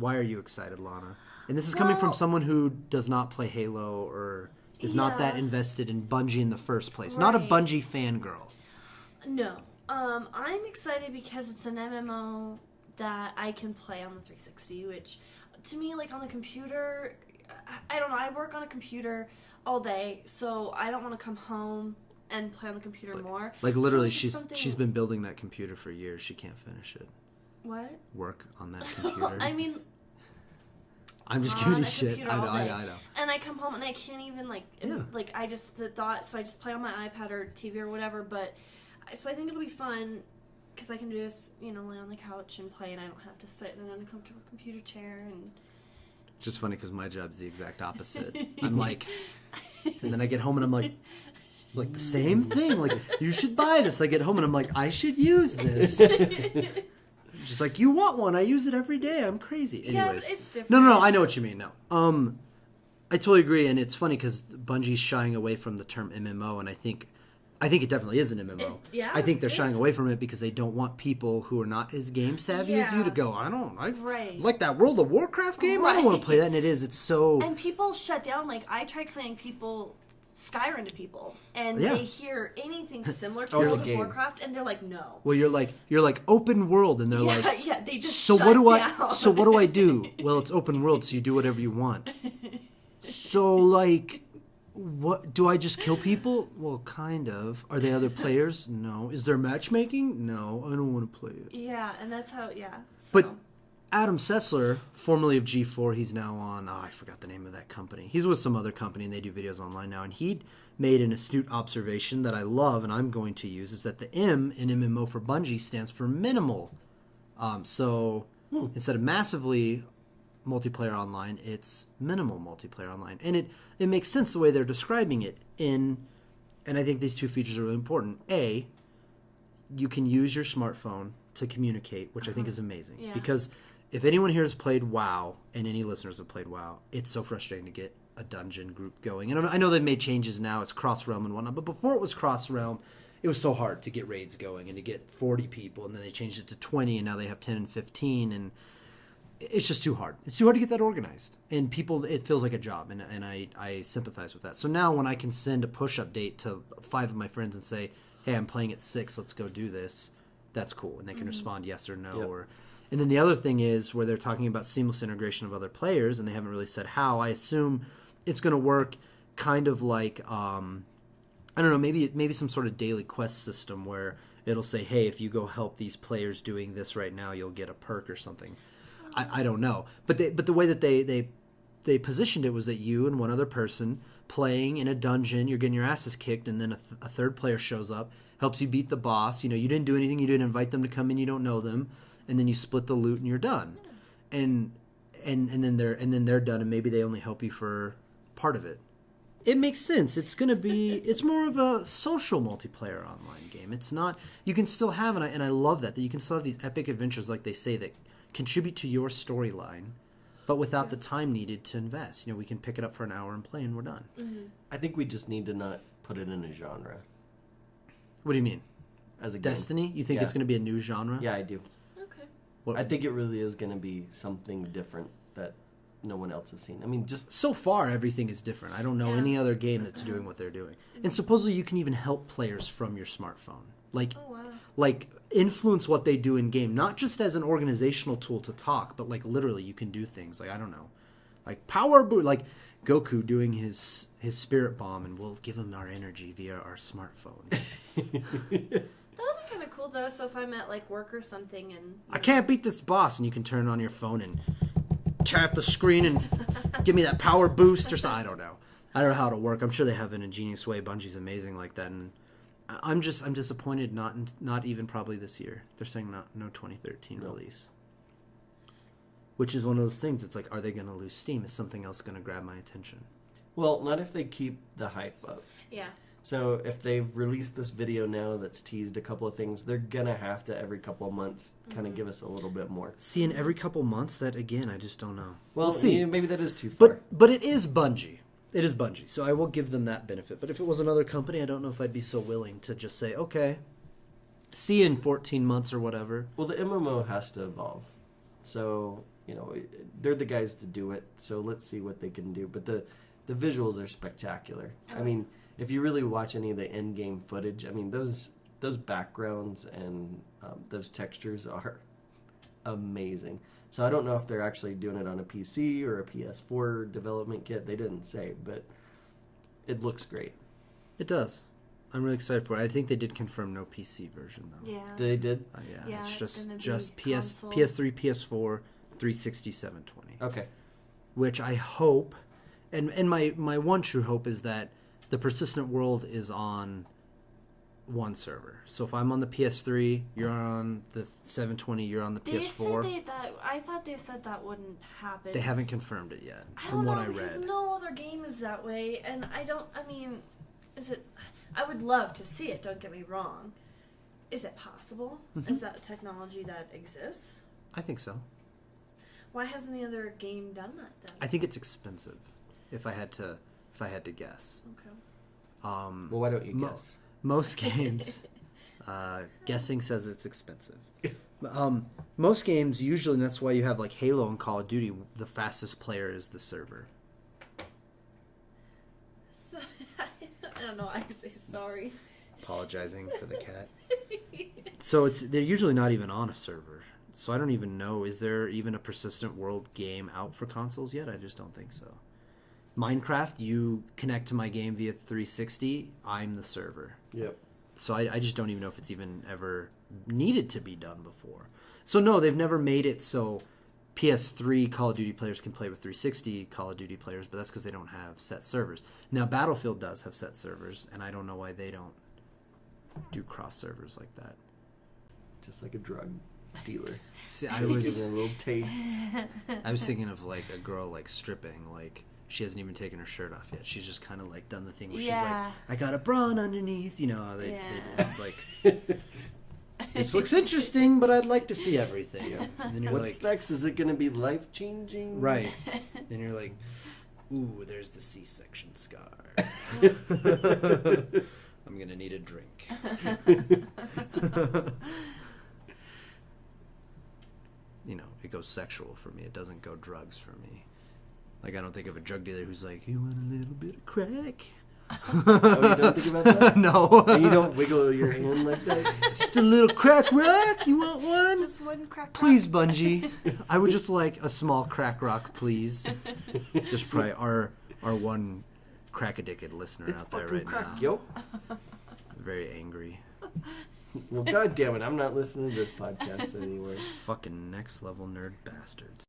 Why are you excited, Lana? And this is coming from someone who does not play Halo or is not that invested in Bungie in the first place. Right. Not a Bungie fangirl. No. I'm excited because it's an MMO that I can play on the 360, which to me, like on the computer, I don't know, I work on a computer all day, so I don't want to come home and play on the computer more. Like literally, she's been building that computer for years. She can't finish it. What? Work on that computer. I mean, I'm just giving you shit. I know. And I come home and I can't even I just so I just play on my iPad or TV or whatever. But so I think it'll be fun because I can just lay on the couch and play, and I don't have to sit in an uncomfortable computer chair. And just funny because my job's the exact opposite. I'm like, and then I get home and I'm like the same thing. Like, you should buy this. I get home and I'm like, I should use this. She's like, you want one? I use it every day. I'm crazy. Anyways, yeah, but it's different. No. I know what you mean. No. I totally agree, and it's funny because Bungie's shying away from the term MMO, and I think it definitely is an MMO. I think they're shying away from it because they don't want people who are not as game savvy as you to go, I like that World of Warcraft game. Right. I don't want to play that, and it's so. And people shut down. Like, I tried saying Skyrim to people, and they hear anything similar to World of Warcraft, and they're like, no. Well, you're like open world, and they're they just so shut what do down. So what do I do? Well, it's open world, so you do whatever you want. So what do I just kill people? Well, kind of. Are there other players? No. Is there matchmaking? No, I don't want to play it. Yeah, and that's how. Yeah. So. But Adam Sessler, formerly of G4, he's now on, I forgot the name of that company. He's with some other company, and they do videos online now. And he made an astute observation that I love and I'm going to use, is that the M in MMO for Bungie stands for minimal. Instead of massively multiplayer online, it's minimal multiplayer online. And it makes sense the way they're describing it. And I think these two features are really important. A, you can use your smartphone to communicate, which I think is amazing. Yeah. Because if anyone here has played WoW, and any listeners have played WoW, it's so frustrating to get a dungeon group going. And I know they've made changes now, it's cross-realm and whatnot, but before it was cross-realm, it was so hard to get raids going and to get 40 people, and then they changed it to 20, and now they have 10 and 15, and it's just too hard. It's too hard to get that organized. And people, it feels like a job, and I sympathize with that. So now when I can send a push update to 5 of my friends and say, hey, I'm playing at 6, let's go do this, that's cool. And they can respond yes or no. And then the other thing is where they're talking about seamless integration of other players, and they haven't really said how. I assume it's going to work kind of like, I don't know, maybe some sort of daily quest system where it'll say, hey, if you go help these players doing this right now, you'll get a perk or something. I don't know. But the way that they positioned it was that you and one other person playing in a dungeon, you're getting your asses kicked, and then a third player shows up, helps you beat the boss. You didn't do anything. You didn't invite them to come in. You don't know them. And then you split the loot and you're done. And then they're done, and maybe they only help you for part of it. It makes sense. It's more of a social multiplayer online game. It's not, you can still have, and I love that you can still have these epic adventures, like they say, that contribute to your storyline, but without the time needed to invest. We can pick it up for an hour and play, and we're done. Mm-hmm. I think we just need to not put it in a genre. What do you mean? As a Destiny? game. You think it's going to be a new genre? Yeah, I do. Okay. I think it really is going to be something different that no one else has seen. I mean, just so far everything is different. I don't know any other game that's doing what they're doing. And supposedly you can even help players from your smartphone. Like influence what they do in game, not just as an organizational tool to talk, but like literally you can do things like, I don't know, like power boot, like Goku doing his spirit bomb, and we'll give him our energy via our smartphone. That would be kind of cool though. So if I'm at like work or something and I can't beat this boss, and you can turn on your phone and tap the screen and give me that power boost or something. I don't know how it'll work. I'm sure they have an ingenious way. Bungie's amazing like that, and I'm disappointed not even probably this year. They're saying no 2013 release. Which is one of those things. It's like, are they going to lose steam? Is something else going to grab my attention? Well, not if they keep the hype up. Yeah. So if they've released this video now that's teased a couple of things, they're going to have to every couple of months kind of give us a little bit more. See, in every couple of months, that again, I just don't know. Well, we'll see. Maybe that is too far. But it is Bungie. It is Bungie, so I will give them that benefit. But if it was another company, I don't know if I'd be so willing to just say, okay, see you in 14 months or whatever. Well, the MMO has to evolve. So they're the guys to do it. So let's see what they can do. But the visuals are spectacular. I mean, if you really watch any of the in-game footage, I mean, those backgrounds and those textures are amazing. So I don't know if they're actually doing it on a PC or a PS4 development kit. They didn't say, but it looks great. It does. I'm really excited for it. I think they did confirm no PC version though. Yeah. They did? Yeah, it's it's gonna just be PS, console. PS3, PS4, 360, 720. Okay. Which I hope, and my one true hope is that the persistent world is on one server. So if I'm on the PS3, you're on the 720, you're on the PS4. I thought they said that wouldn't happen. They haven't confirmed it yet, I from don't what know, I because read. no other game is that way, and I would love to see it, don't get me wrong. Is it possible? Mm-hmm. Is that a technology that exists? I think so. Why hasn't the other game done that then? I think it's expensive. If I had to guess. Okay. Well, why don't you guess? Most games, guessing says it's expensive. Most games usually, and that's why you have like Halo and Call of Duty. The fastest player is the server. So, I don't know why I say sorry. Apologizing for the cat. So they're usually not even on a server. So I don't even know. Is there even a persistent world game out for consoles yet? I just don't think so. Minecraft, you connect to my game via 360. I'm the server. Yep. So I just don't even know if it's even ever needed to be done before. So no, they've never made it so PS3 Call of Duty players can play with 360 Call of Duty players, but that's because they don't have set servers. Now Battlefield does have set servers, and I don't know why they don't do cross servers like that. Just like a drug dealer. See, I Giving was a little taste. thinking of like a girl like stripping, like she hasn't even taken her shirt off yet. She's just kind of like done the thing where she's like, I got a bra underneath, you know. It's like, this looks interesting, but I'd like to see everything. And then you're What's next? Is it going to be life changing? right. Then you're like, ooh, there's the C-section scar. I'm gonna need a drink. You know, it goes sexual for me. It doesn't go drugs for me. Like, I don't think of a drug dealer who's like, you want a little bit of crack? Oh, you don't think about that? No. And you don't wiggle your hand like that? Just a little crack rock? You want one? Just one crack. Please, Bungie. I would just like a small crack rock, please. Just probably our one crack-addicted listener It's out there fucking right crack, now. yo. Very angry. Well, God damn it, I'm not listening to this podcast anymore. Fucking next level nerd bastards.